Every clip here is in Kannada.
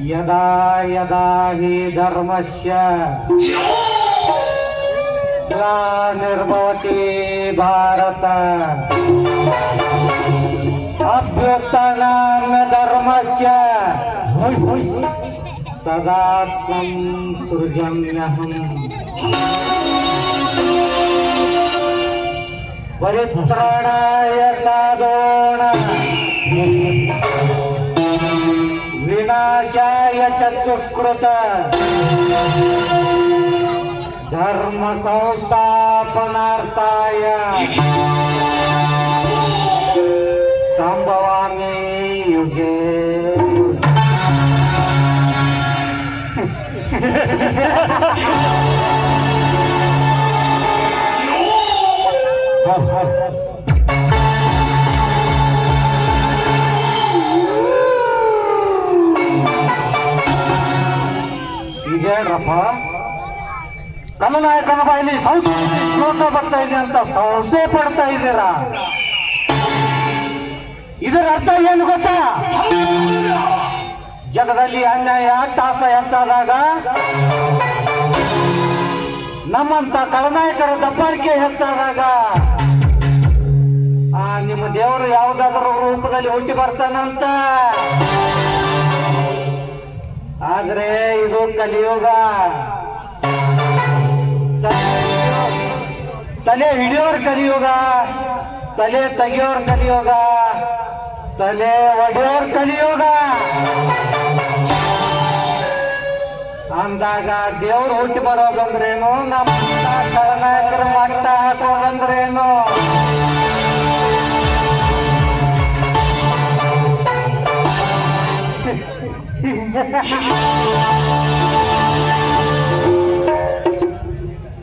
ಯದಾ ಯದಾ ಹಿ ಧರ್ಮಸ್ಯ ಗ್ಲಾನಿರ್ಭವತಿ ಭಾರತ ಅಭ್ಯುತ್ಥಾನಾಯ ಧರ್ಮಸ್ಯ ಸದಾತ್ಮಂ ಸೃಜಮ್ಯಹಂ ಪರಿತ್ರಾಣಾಯ ಸಾಧೂನಾಂ ವಿನಾಶಾಯ ಚತುಷ್ಕೃತ ಧರ್ಮ ಸಂಸ್ಥಾಪನಾರ್ಥಾಯ ಸಂಭವಾಮಿ ಯುಗೇ ಇದೇನಪ್ಪ ಕಲನಾಯಕನ ಬಾಯಲ್ಲಿ ಶ್ಲೋಕ ಬರ್ತಾ ಇದೆ ಅಂತ ಸಂಶಯ ಪಡ್ತಾ ಇದ್ದೀರಾ? ಇದರ ಅರ್ಥ ಏನು ಗೊತ್ತಾ? ಜಗದಲ್ಲಿ ಅನ್ಯಾಯ ತಾಸ ಹೆಚ್ಚಾದಾಗ ನಮ್ಮಂತ ಕಲನಾಯಕರ ದಬ್ಬಾಳಿಕೆ ಹೆಚ್ಚಾದಾಗ ನಿಮ್ಮ ದೇವರು ಯಾವುದಾದ್ರೂ ರೂಪದಲ್ಲಿ ಹುಟ್ಟಿ ಬರ್ತಾನಂತ. ಆದ್ರೆ ಇದು ಕಲಿಯುಗ. ತಲೆ ಹಿಡಿಯೋರ್ ಕಲಿಯುಗ, ತಲೆ ತೆಗಿಯೋರ್ ಕಲಿಯುಗ, ತಲೆ ಒಡೆಯೋರ್ ಕಲಿಯುಗ. ಅಂದಾಗ ದೇವ್ರು ಹುಟ್ಟಿ ಬರೋದಂದ್ರೇನು, ನಮ್ಮ ಕಳನಾಯಕರ ಮಟ್ಟ ಹಾಕೋದಂದ್ರೇನು?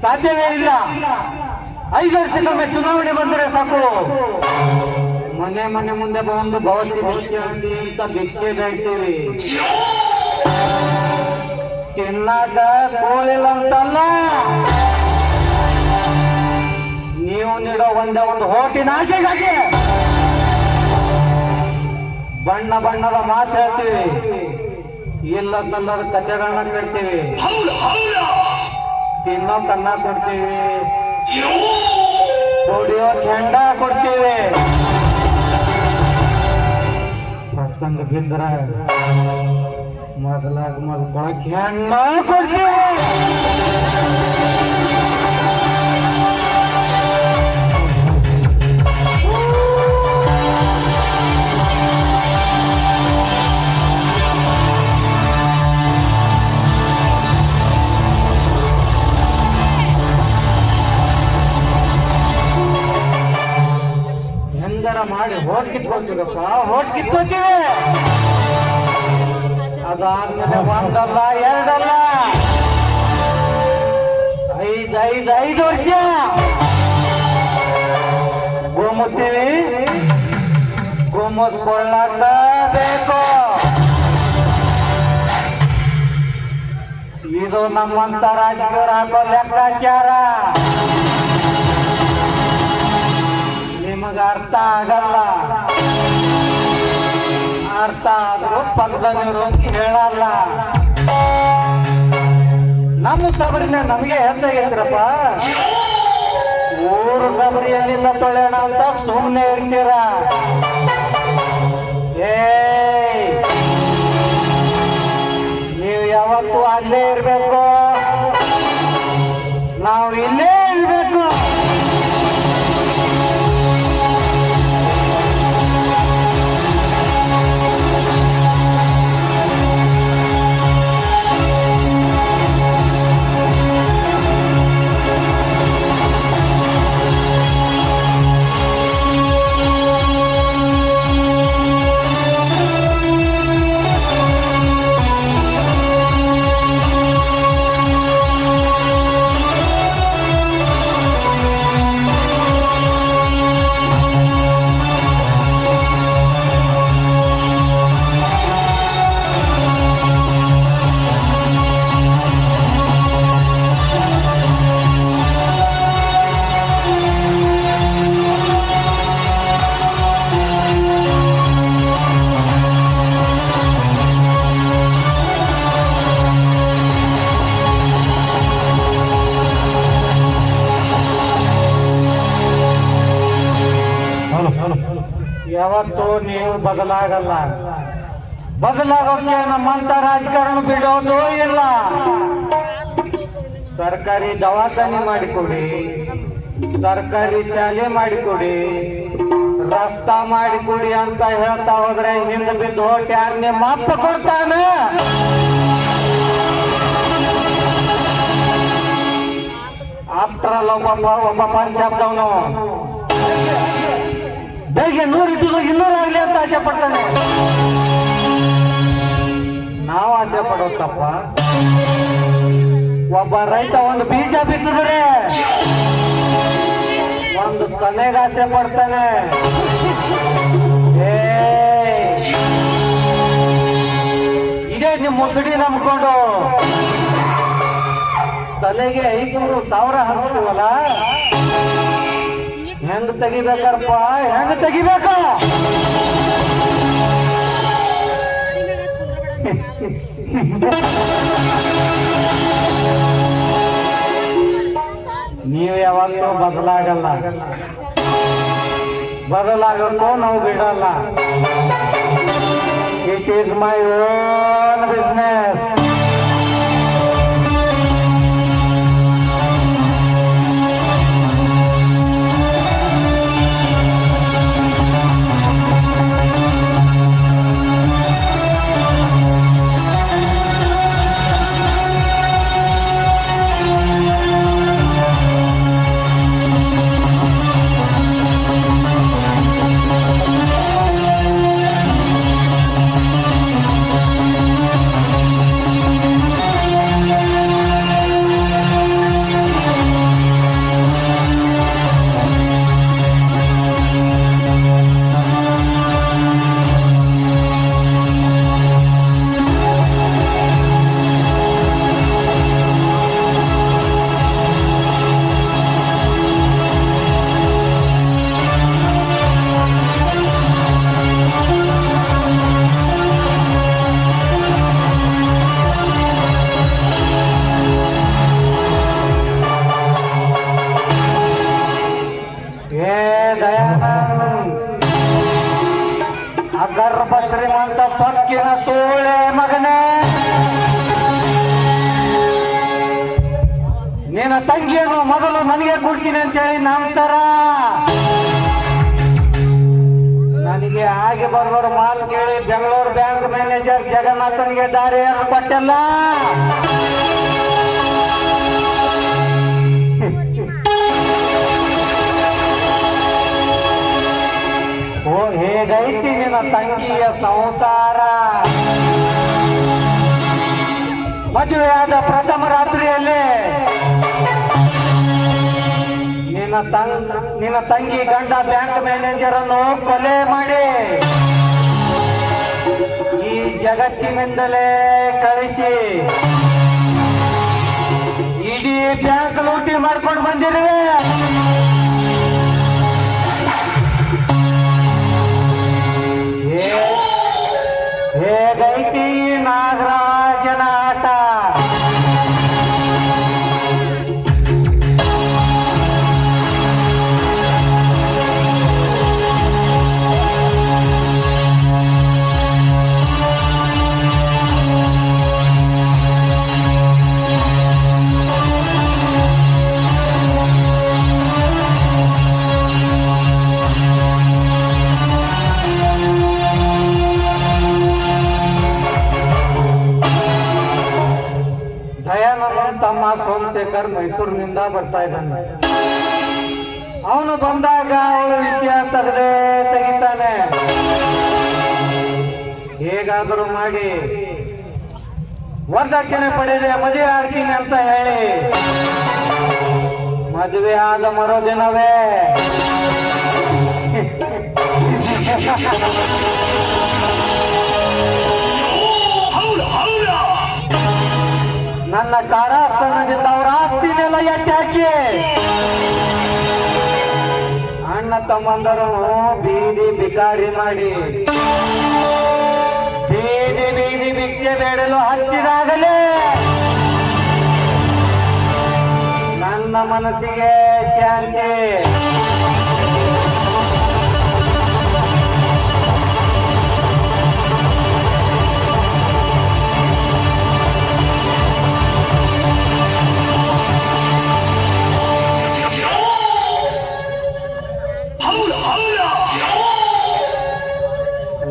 ಸಾಧ್ಯವೇ ಇಲ್ಲ. 5 ವರ್ಷಕ್ಕೊಮ್ಮೆ ಚುನಾವಣೆ ಬಂದರೆ ಸಾಕು, ಮನೆ ಮನೆ ಮುಂದೆ ಬಂದು ಭವತಿ ಅಂತ ಭಿಕ್ಷೆ ಬೇಡ್ತೀವಿ. ತಿನ್ನಾಕ ಕೋಳಿಲ್ಲ ಅಂತಲ್ಲ, ನೀವು ನೀಡೋ ಒಂದೇ ಒಂದು ಹೋಟಿನ ಆಸೆಗಾಗಿ ಬಣ್ಣ ಬಣ್ಣದ ಮಾತು ಹೇಳ್ತೀವಿ, ಇಲ್ಲ ಸಲ್ಲದ ಕಥೆಗಳನ್ನ ಕೇಳ್ತೀವಿ, ತಿನ್ನೋ ಕನ್ನ ಕೊಡ್ತೀವಿ, ಕುಡಿಯೋ ಕೆಂಡ ಕೊಡ್ತೀವಿ, ಪ್ರಸಂಗ ಬಿದ್ರ ಮೊದಲಾಗ ಮಲ್ಕೊಳಕ್ ಹೆಣ್ಣ ಕೊಡ್ತೀವಿ. ಮಾಡಿ ಹೋಟ್ ಕಿತ್ಕೊಳ್ತೀವಪ್ಪ, ಹೋಟ್ ಕಿತ್ಕೊಳ್ತೀವಿ. ಅದಾದ್ಮೇಲೆ 1 ಅಲ್ಲ 2 ಅಲ್ಲ 5 ವರ್ಷ ಗೋಮುತ್ತೀವಿ. ಗೋಮುಸ್ಕೊಳ್ಳಾಕ ಬೇಕು. ಇದು ನಮ್ಮಂತ ರಾಜಕೀಯರು ಹಾಕೋ ಲೆಕ್ಕಾಚಾರ. ನಿಮಗ ಅರ್ಥ ಆಗಲ್ಲ, ಅರ್ಥ ಆದ್ರೂ ಪಕ್ಕದಲ್ಲಿರು ಹೇಳಲ್ಲ. ನಮ್ಮ ಸಬರಿನ ನಮಗೆ ಹೆಚ್ಚಾಗಿದ್ರಪ್ಪ, ಊರು ಸಬರಿ ಎಲ್ಲಿಂದ ತೊಳೆಯೋಣ ಅಂತ ಸುಮ್ಮನೆ ಇರ್ತೀರ. ನೀವು ಯಾವತ್ತೂ ಅಲ್ಲೇ ಇರ್ಬೇಕು, ನಾವು ಇಲ್ಲೇ ಇರ್ಬೇಕು. ಯಾವತ್ತೂ ನೀವು ಬದಲಾಗಲ್ಲ. ಬದಲಾಗೋಕೆ ನಮ್ಮಂತ ರಾಜಕಾರಣ ಬಿಡೋದು ಇಲ್ಲ. ಸರ್ಕಾರಿ ದವಾಖಾನೆ ಮಾಡಿಕೊಡಿ, ಸರ್ಕಾರಿ ಶಾಲೆ ಮಾಡಿಕೊಡಿ, ರಸ್ತಾ ಮಾಡಿಕೊಡಿ ಅಂತ ಹೇಳ್ತಾ ಹೋದ್ರೆ ಹಿಂದೆ ಬಿದ್ದು ಹೋಗಿ ಯಾರು ನಿಮ್ಮ ಅಪ್ಪ ಕೊಡ್ತಾನೆ? ಆಫ್ಟರ್ ಆಲ್ ಒಬ್ಬ ಪಂಚಾಬ್ದವನು ಬೆಳಿಗ್ಗೆ 100 ಇದ್ದು 200 ಆಗ್ಲಿ ಅಂತ ಆಸೆ ಪಡ್ತಾನೆ. ನಾವು ಆಸೆ ಪಡೋದಪ್ಪ. ಒಬ್ಬ ರೈತ ಒಂದು ಬೀಜ ಬಿತ್ತಿದ್ರೆ ಒಂದು ಕೊನೆಗೆ ಆಸೆ ಪಡ್ತಾನೆ. ಇದೇ ನಿಮ್ಮ ಮುಸುಡಿ ನಂಬ್ಕೊಂಡು ತಲೆಗೆ 500,000 ಹಾಕ್ತೀವಲ್ಲ, ಹೆಂಗ್ ತೆಗಿಬೇಕಪ್ಪ, ಹೆಂಗ್ ತೆಗಿಬೇಕ? ನೀವು ಯಾವಾಗಲೂ ಬದಲಾಗಲ್ಲ. ಬದಲಾಗಕ್ಕೂ ನಾವು ಬಿಡಲ್ಲ. It is my own business. ಗರ್ಭ ಶ್ರೀಮಂತ ಸೊಕ್ಕಿನ ಸೋಳೆ ಮಗನೇ, ನಿನ್ನ ತಂಗಿಯನ್ನು ಮೊದಲು ನನಗೆ ಕೊಡ್ತೀನಿ ಅಂತೇಳಿ ನಂತರ ನನಗೆ ಹಾಗೆ ಬರೋರು ಮಾತು ಕೇಳಿ ಬೆಂಗಳೂರು ಬ್ಯಾಂಕ್ ಮ್ಯಾನೇಜರ್ ಜಗನ್ನಾಥನ್ಗೆ ದಾರಿ ಕೊಟ್ಟಲ್ಲ. ಓ ಹೇಗೈತಿ ನಿನ್ನ ತಂಗಿಯ ಸಂಸಾರ? ಮದುವೆಯಾದ ಪ್ರಥಮ ರಾತ್ರಿಯಲ್ಲೇ ನಿನ್ನ ತಂಗಿ ಗಂಡ ಬ್ಯಾಂಕ್ ಮ್ಯಾನೇಜರ್ ಅನ್ನು ಕೊಲೆ ಮಾಡಿ ಈ ಜಗತ್ತಿನಿಂದಲೇ ಕಳಿಸಿ ಇಡೀ ಬ್ಯಾಂಕ್ ಲೂಟಿ ಮಾಡ್ಕೊಂಡು ಬಂದಿರುವೆ. ಹೇಗೈತಿ ನಾಗರಾಜನ ಆಟ? ತಮ್ಮ ಸೋಮಶೇಖರ್ ಮೈಸೂರಿನಿಂದ ಬರ್ತಾ ಇದ್ದಾನೆ. ಅವನು ಬಂದಾಗ ಅವಳು ವಿಷಯ ತೆಗಿತಾನೆ. ಹೇಗಾದರೂ ಮಾಡಿ ವರದಕ್ಷಿಣೆ ಪಡೆದರೆ ಮದುವೆ ಆಗ್ತೀನಿ ಅಂತ ಹೇಳಿ ಮದುವೆ ಆದ ಮರುದಿನವೇ ನನ್ನ ಕಾರಾಸ್ಥಾನದಿಂದ ಅವರ ಆಸ್ತಿನೆಲ್ಲ ಎತ್ತಿ ಹಾಕಿ ಅಣ್ಣ ತಮ್ಮಂದರನ್ನು ಬೀದಿ ಬಿಕಾರಿ ಮಾಡಿ ಬೀದಿ ಬೀದಿ ಭಿಕ್ಷೆ ಬೇಡಲು ಹಚ್ಚಿದಾಗಲೇ ನನ್ನ ಮನಸ್ಸಿಗೆ ಶಾಂತಿ.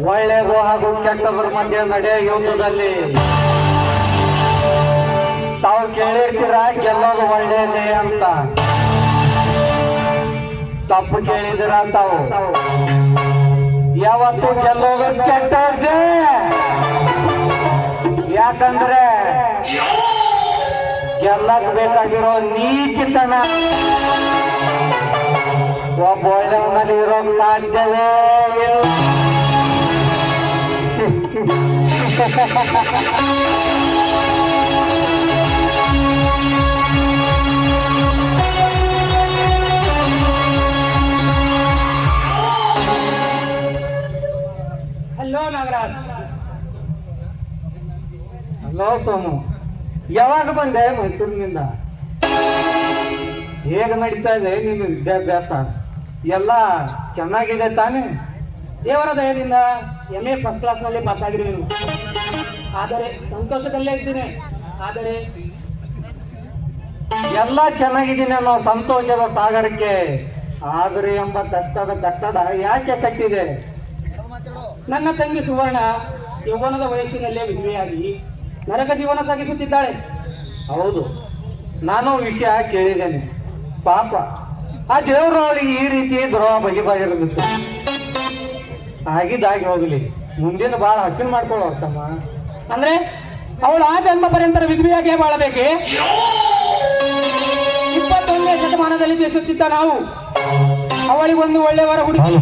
ಒಳ್ಳೆಯದು ಹಾಗೂ ಕೆಟ್ಟದರ ಮಧ್ಯೆ ನಡೆಯ ಯುದ್ಧದಲ್ಲಿ ತಾವು ಕೇಳಿರ್ತೀರ ಗೆಲ್ಲೋದು ಒಳ್ಳೆಯದೇ ಅಂತ. ತಪ್ಪು ಕೇಳಿದಿರ ತಾವು. ಯಾವತ್ತು ಗೆಲ್ಲೋದು ಕೆಟ್ಟದ್ದೇ. ಯಾಕಂದ್ರೆ ಗೆಲ್ಲಕ್ ಬೇಕಾಗಿರೋ ನೀಚಿತನ ಒಬ್ಬ ಒಳ್ಳೆಯವನಲ್ಲಿ ಇರೋಕ್ ಸಾಧ್ಯವೇ ಇಲ್ಲ. ಹಲೋ ನಾಗರಾಜ್. ಹಲೋ ಸೋಮು, ಯಾವಾಗ ಬಂದೆ ಮೈಸೂರಿನಿಂದ? ಹೇಗೆ ನಡೀತಾ ಇದೆ ನಿನ್ನ ವಿದ್ಯಾಭ್ಯಾಸ? ಎಲ್ಲ ಚೆನ್ನಾಗಿದೆ ತಾನೇ? ದೇವರ ದಯದಿಂದ MA ಫಸ್ಟ್ ಕ್ಲಾಸ್ನಲ್ಲಿ ಪಾಸ್ ಆಗಿರುವೆ. ಆದರೆ ಸಂತೋಷದಲ್ಲೇ ಇದ್ದೀನಿ. ಆದರೆ ಎಲ್ಲ ಚೆನ್ನಾಗಿದ್ದೀನಿ ಅನ್ನೋ ಸಂತೋಷದ ಸಾಗರಕ್ಕೆ ಆದರೆ ಎಂಬ ಕಷ್ಟದ ಕಟ್ಟಡ ಯಾಕೆ ಕಟ್ಟಿದೆ? ನನ್ನ ತಂಗಿ ಸುವರ್ಣ ಯೌವನದ ವಯಸ್ಸಿನಲ್ಲೇ ವಿಧವೆಯಾಗಿ ನರಕ ಜೀವನ ಸಾಗಿಸುತ್ತಿದ್ದಾಳೆ. ಹೌದು, ನಾನು ವಿಷಯ ಕೇಳಿದ್ದೇನೆ. ಪಾಪ ಆ ದೇವರು ಅವಳಿಗೆ ಈ ರೀತಿ ದ್ರೋಹ ಬಗೆಬಾಗಿರಬೇಕು. ಆಗಿದ್ದಾಗಿ ಹೋಗಲಿ, ಮುಂದಿನ ಬಾಳ ಹಚ್ಚಿನ ಮಾಡ್ಕೊಳ್ಳೋ ತಮ್ಮ. ಅಂದ್ರೆ ಅವಳು ಆ ಜನ್ಮ ಪರ್ಯಂತರ ವಿಧವೆಯಾಗಿಯೇ ಬಾಳಬೇಕೆ? 21ನೇ ಶತಮಾನದಲ್ಲಿ ಜೀವಿಸುತ್ತಿದ್ದ ನಾವು ಅವಳಿಗೊಂದು ಒಳ್ಳೆಯವರ ಹುಡುಗಿ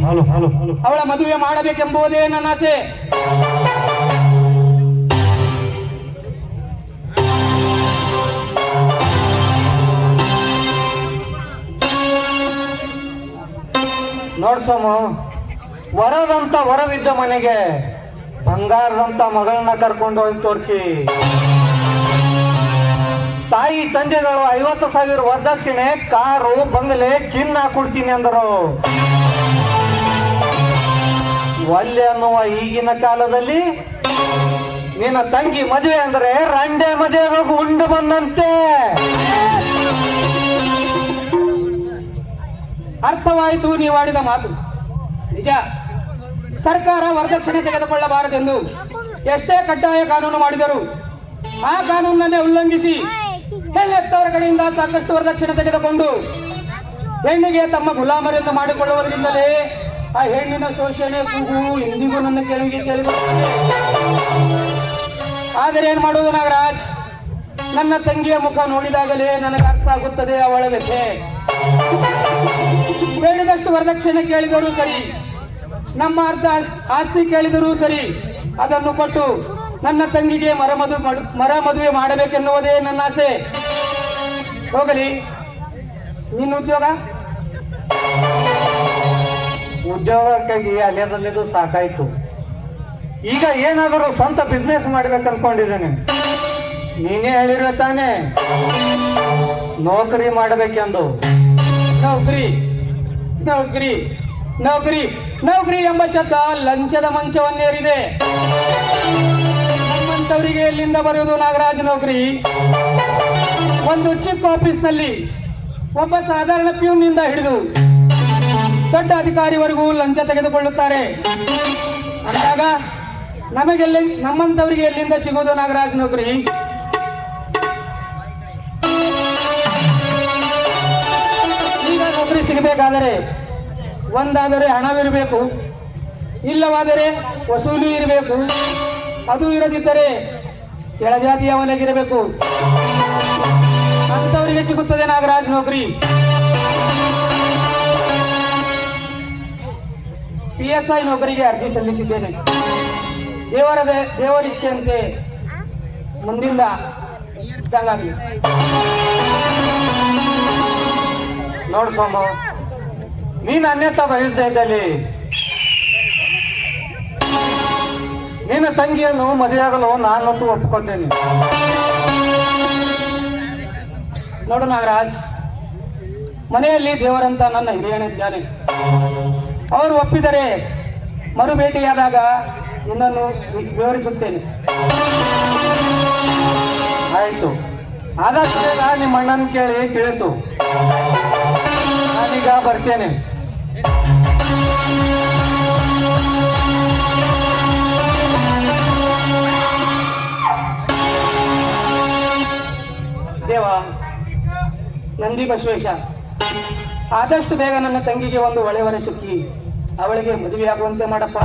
ಅವಳ ಮದುವೆ ಮಾಡಬೇಕೆಂಬುದೇ ನನ್ನ ಆಸೆ. ನೋಡ್ ಸೋಮು, ವರದಂತ ವರವಿದ್ದ ಮನೆಗೆ ಬಂಗಾರದಂತ ಮಗಳನ್ನ ಕರ್ಕೊಂಡು ಹೋಗಿ ತೋರಿಸಿ ತಾಯಿ ತಂದೆಗಳು 50,000 ವರದಕ್ಷಿಣೆ, ಕಾರು, ಬಂಗಲೆ, ಚಿನ್ನ ಕೊಡ್ತೀನಿ ಅಂದರು. ಒಲ್ಲೆ ಅನ್ನುವ ಈಗಿನ ಕಾಲದಲ್ಲಿ ನಿನ್ನ ತಂಗಿ ಮದುವೆ ಅಂದ್ರೆ ರಂಡೆ ಮದುವೆ ಉಂಡು ಬಂದಂತೆ. ಅರ್ಥವಾಯಿತು ನೀವಾಡಿದ ಮಾತು. ನಿಜ, ಸರ್ಕಾರ ವರದಕ್ಷಿಣೆ ತೆಗೆದುಕೊಳ್ಳಬಾರದೆಂದು ಎಷ್ಟೇ ಕಡ್ಡಾಯ ಕಾನೂನು ಮಾಡಿದರು ಆ ಕಾನೂನನ್ನೇ ಉಲ್ಲಂಘಿಸಿ ಹೆಣ್ಣೆತ್ತವರ ಕಡೆಯಿಂದ ಸಾಕಷ್ಟು ವರದಕ್ಷಿಣೆ ತೆಗೆದುಕೊಂಡು ಹೆಣ್ಣಿಗೆ ತಮ್ಮ ಗುಲಾಮರೆಂದು ಮಾಡಿಕೊಳ್ಳುವುದರಿಂದಲೇ ಆ ಹೆಣ್ಣಿನ ಶೋಷಣೆ ಕೂಗು ಇಂದಿಗೂ ನನ್ನ ಕೇಳಿಗೆ ಕೇಳಿಬರುತ್ತದೆ. ಆದರೆ ಏನ್ ಮಾಡುವುದು ನಾಗರಾಜ್, ನನ್ನ ತಂಗಿಯ ಮುಖ ನೋಡಿದಾಗಲೇ ನನಗೆ ಅರ್ಥ ಆಗುತ್ತದೆ ಅವಳ ವ್ಯಥೆ. ಬೇಡಿದಷ್ಟು ವರದಕ್ಷಿಣೆ ಕೇಳಿದರೂ ಸರಿ, ನಮ್ಮ ಅರ್ಧ ಆಸ್ತಿ ಕೇಳಿದರೂ ಸರಿ, ಅದನ್ನು ಕೊಟ್ಟು ನನ್ನ ತಂಗಿಗೆ ಮರ ಮದುವೆ ಮಾಡಬೇಕೆನ್ನುವುದೇ ನನ್ನ ಆಸೆ. ಹೋಗಲಿ, ನಿನ್ನ ಉದ್ಯೋಗಕ್ಕಾಗಿ ಅಲ್ಲೇದಲ್ಲಿದ್ದು ಸಾಕಾಯ್ತು. ಈಗ ಏನಾದರೂ ಸ್ವಂತ ಬಿಸ್ನೆಸ್ ಮಾಡ್ಬೇಕು ಅನ್ಕೊಂಡಿದ್ದೇನೆ. ನೀನೇ ಹೇಳಿರೋ ತಾನೇ ನೌಕರಿ ಮಾಡಬೇಕೆಂದು. ನೌಕರಿ ನೌಕರಿ ನೌಕರಿ ನೌಕರಿ ಎಂಬ ಶಬ್ದ ಲಂಚದ ಮಂಚವನ್ನೇರಿದೆ. ನಮ್ಮಂತವರಿಗೆ ಎಲ್ಲಿಂದ ಬರುವುದು ನಾಗರಾಜ್ ನೌಕರಿ? ಒಂದು ಚಿಕ್ಕ ಆಫೀಸ್ನಲ್ಲಿ ಒಬ್ಬ ಸಾಧಾರಣ ಪ್ಯೂನ್ನಿಂದ ಹಿಡಿದು ದೊಡ್ಡ ಅಧಿಕಾರಿವರೆಗೂ ಲಂಚ ತೆಗೆದುಕೊಳ್ಳುತ್ತಾರೆ ಅಂದಾಗ ನಮ್ಮಂತವರಿಗೆ ಎಲ್ಲಿಂದ ಸಿಗೋದು ನಾಗರಾಜ್ ನೌಕರಿ? ಈಗ ನೌಕರಿ ಸಿಗಬೇಕಾದರೆ ಒಂದಾದರೆ ಹಣವಿರಬೇಕು, ಇಲ್ಲವಾದರೆ ವಸೂಲಿ ಇರಬೇಕು. ಅದು ಇರದಿದ್ದರೆ ಕೆಳಜಾತಿಯ ಮನೆಗಿರಬೇಕು. ಅಂತವರಿಗೆ ಸಿಗುತ್ತದೆ ನಾಗರಾಜ್ ನೌಕರಿ. PSI ನೌಕರಿಗೆ ಅರ್ಜಿ ಸಲ್ಲಿಸಿದ್ದೇನೆ. ದೇವರಿಚ್ಛೆಯಂತೆ ಮುಂದಿಂದ ಇದ್ದಂಗಾಗಲಿ. ನೋಡ್ ಸೋಮು, ನೀನು ಅನ್ಯತಾ ಬಯಸ್ತಾ ಇದ್ದಲ್ಲಿ ನಿನ್ನ ತಂಗಿಯನ್ನು ಮದುವೆಯಾಗಲು ನಾನಂತೂ ಒಪ್ಪಿಕೊಂಡೇನೆ. ನೋಡು ನಾಗರಾಜ್, ಮನೆಯಲ್ಲಿ ದೇವರಂತ ನನ್ನ ಹಿರಿಯನಿದ್ದಾನೆ. ಅವರು ಒಪ್ಪಿದರೆ ಮರು ಭೇಟಿಯಾದಾಗ ನಿನ್ನನ್ನು ವಿವರಿಸುತ್ತೇನೆ. ಆಯ್ತು, ಆದಷ್ಟು ಬೇಗ ನಿಮ್ಮ ಅಣ್ಣನ ಕೇಳಿ ತಿಳಿಸು. ನಾನೀಗ ಬರ್ತೇನೆ. ನಂದಿ ಬಸವೇಶ, ಆದಷ್ಟು ಬೇಗ ನನ್ನ ತಂಗಿಗೆ ಒಂದು ಒಳ್ಳೆಯವರ ಸಿಕ್ಕಿ ಅವಳಿಗೆ ಮದುವೆ ಆಗುವಂತೆ ಮಾಡಪ್ಪ.